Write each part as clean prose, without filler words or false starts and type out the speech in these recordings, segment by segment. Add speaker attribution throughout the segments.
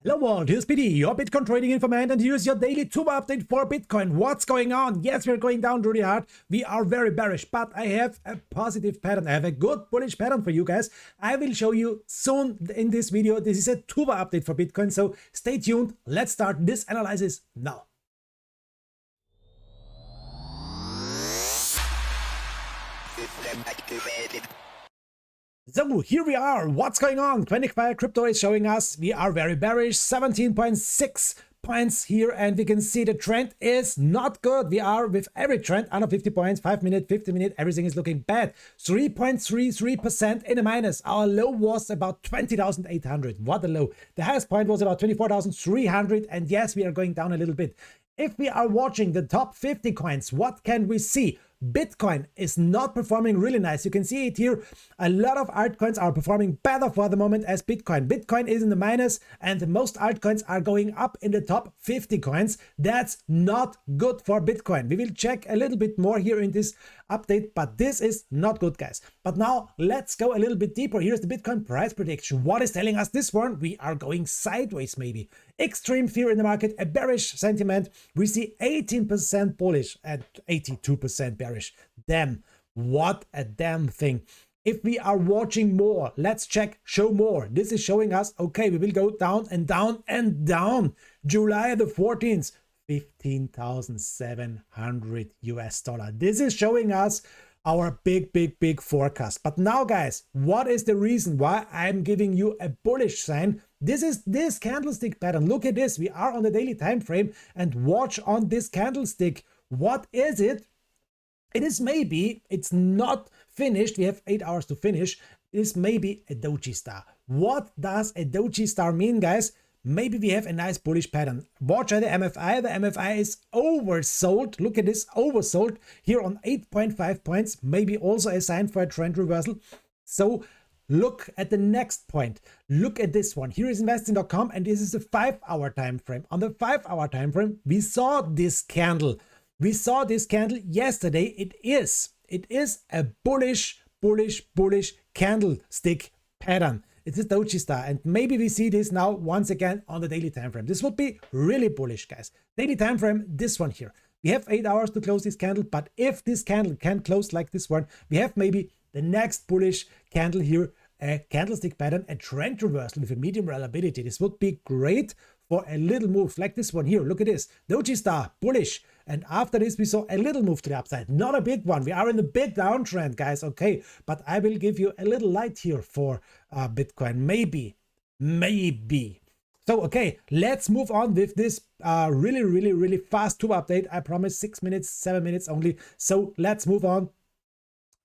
Speaker 1: Hello world, here's Biti, your Bitcoin trading informant, and here's your daily tuber update for Bitcoin. What's going on? Yes, we're going down really hard. We are very bearish, but I have a positive pattern. I have a good bullish pattern for you guys. I will show you soon in this video. This is a tuber update for Bitcoin, so stay tuned. Let's start this analysis now. System activated. So here we are. What's going on? 25 crypto is showing us we are very bearish, 17.6 points here, and we can see the trend is not good. We are with every trend under 50 points, 5 minute, 50 minute, everything is looking bad. 3.33% in a minus. Our low was about 20,800. What a low. The highest point was about 24,300, and yes, we are going down a little bit. If we are watching the top 50 coins, what can we see? Bitcoin is not performing really nice. You can see it here. A lot of altcoins are performing better for the moment as Bitcoin. Bitcoin is in the minus, and most altcoins are going up in the top 50 coins. That's not good for Bitcoin. We will check a little bit more here in this update, but this is not good, guys. But now let's go a little bit deeper. Here's the Bitcoin price prediction. What is telling us this one? We are going sideways maybe. Extreme fear in the market, a bearish sentiment. We see 18% bullish and 82% bearish. Damn, what a damn thing. If we are watching more, let's check show more. This is showing us, okay, we will go down and down and down. July the 14th, 15,700 US dollar. This is showing us our big forecast. But now, guys, what is the reason why I'm giving you a bullish sign? This is this candlestick pattern. Look at this. We are on the daily time frame, and watch on this candlestick. What is it? It is maybe, it's not finished. We have 8 hours to finish. It is maybe a Doji Star. What does a Doji Star mean, guys? Maybe we have a nice bullish pattern. Watch at the MFI. The MFI is oversold. Look at this, oversold here on 8.5 points. Maybe also a sign for a trend reversal. So look at the next point. Look at this one. Here is investing.com, and this is a 5-hour time frame. On the 5-hour time frame, we saw this candle. We saw this candle yesterday. It is a bullish candlestick pattern. It's a Doji Star, and maybe we see this now once again on the daily time frame. This would be really bullish, guys. Daily time frame, this one here. We have 8 hours to close this candle, but if this candle can close like this one, we have maybe the next bullish candle here, a candlestick pattern, a trend reversal with a medium reliability. This would be great for a little move like this one here. Look at this, Doji Star, bullish. And after this, we saw a little move to the upside, not a big one. We are in the big downtrend, guys. Okay, but I will give you a little light here for Bitcoin. Maybe. So, okay, let's move on with this really fast tuber update. I promise 6 minutes, 7 minutes only. So let's move on.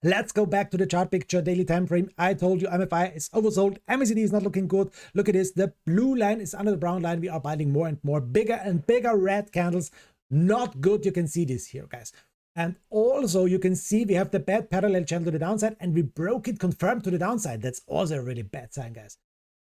Speaker 1: Let's go back to the chart picture, daily time frame. I told you MFI is oversold. MACD is not looking good. Look at this. The blue line is under the brown line. We are buying more and more bigger and bigger red candles. Not good. You can see this here, guys. And also you can see we have the bad parallel channel to the downside, and we broke it confirmed to the downside. That's also a really bad sign, guys.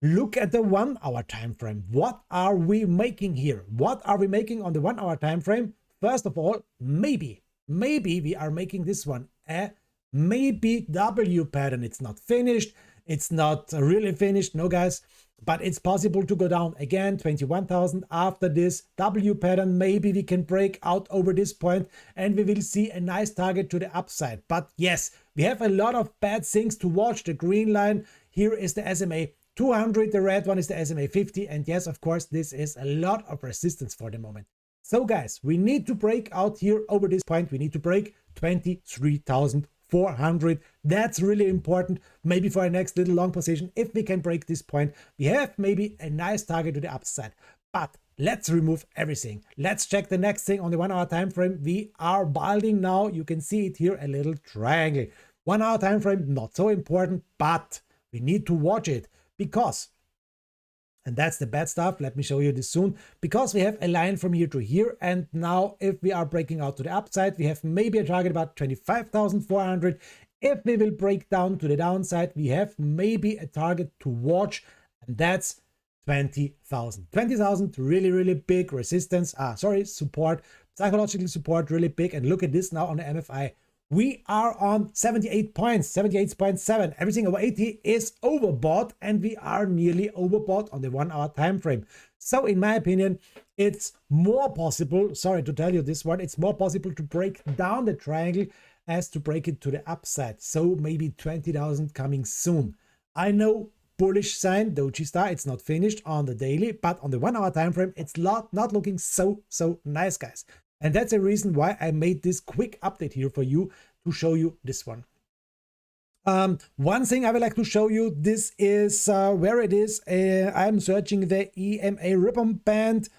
Speaker 1: Look at the 1 hour time frame. What are we making here? What are we making on the 1 hour time frame? First of all, maybe we are making this one a maybe W pattern. It's not finished. It's not really finished, no, guys, but it's possible to go down again, 21,000 after this W pattern. Maybe we can break out over this point, and we will see a nice target to the upside. But yes, we have a lot of bad things to watch. The green line here is the SMA 200, the red one is the SMA 50, and yes, of course, this is a lot of resistance for the moment. So, guys, we need to break out here over this point. We need to break 23,400. That's really important, maybe for our next little long position. If we can break this point, we have maybe a nice target to the upside. But let's remove everything. Let's check the next thing on the 1 hour time frame. We are building now. You can see it here, a little triangle. 1 hour time frame, not so important, but we need to watch it because, and that's the bad stuff. Let me show you this soon. Because we have a line from here to here, and now if we are breaking out to the upside, we have maybe a target about 25,400. If we will break down to the downside, we have maybe a target to watch, and that's 20,000. 20,000, really big resistance. Support, psychological support, really big. And look at this now on the MFI. We are on 78 points, 78.7. Everything over 80 is overbought, and we are nearly overbought on the 1 hour time frame. So in my opinion, it's more possible, sorry to tell you this one, it's more possible to break down the triangle as to break it to the upside. So maybe 20,000 coming soon. I know, bullish sign, Doji Star, it's not finished on the daily, but on the 1 hour time frame, it's not looking so nice, guys. And that's a reason why I made this quick update here for you to show you this one. One thing I would like to show you, this is where it is. I'm searching the EMA ribbon band.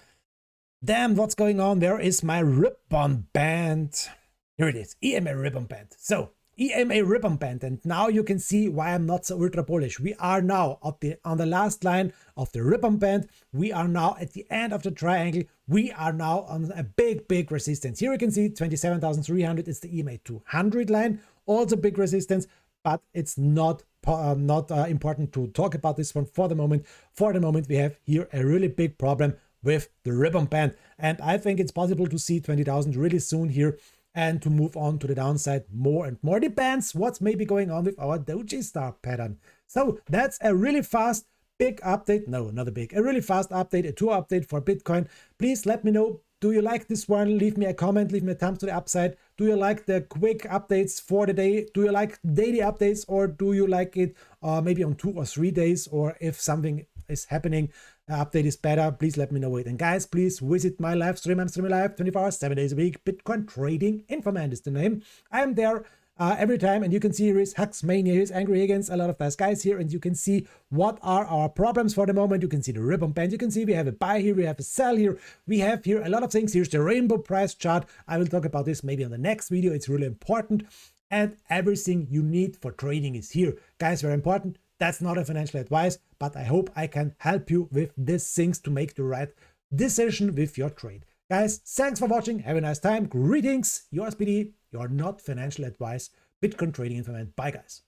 Speaker 1: Damn, what's going on? Where is my ribbon band? Here it is, EMA ribbon band. So EMA ribbon band, and now you can see why I'm not so ultra bullish. We are now on the last line of the ribbon band. We are now at the end of the triangle. We are now on a big resistance. Here you can see 27,300. It's the EMA 200 line, also big resistance, but it's not important to talk about this one for the moment. For the moment, we have here a really big problem with the ribbon band, and I think it's possible to see 20,000 really soon here, and to move on to the downside more and more. Depends what's maybe going on with our Doji Star pattern. So that's a really fast, big update. No, not a big, a really fast update, a tour update for Bitcoin. Please let me know, do you like this one? Leave me a comment, leave me a thumbs to the upside. Do you like the quick updates for the day? Do you like daily updates, or do you like it maybe on 2 or 3 days? Or if something is happening, update is better, please let me know it. And guys, please visit my live stream. I'm streaming live 24 hours, 7 days a week. Bitcoin Trading Informant is the name. I'm there every time, and you can see here is Huxmania, here's Angry Higgins, a lot of nice guys here, and you can see what are our problems for the moment. You can see the ribbon band, you can see we have a buy here, we have a sell here, we have here a lot of things. Here's the rainbow price chart. I will talk about this maybe on the next video. It's really important, and everything you need for trading is here, guys. Very important. That's not a financial advice, but I hope I can help you with these things to make the right decision with your trade. Guys, thanks for watching. Have a nice time. Greetings. Yours, Biti. Your not financial advice, Bitcoin Trading Informant. Bye, guys.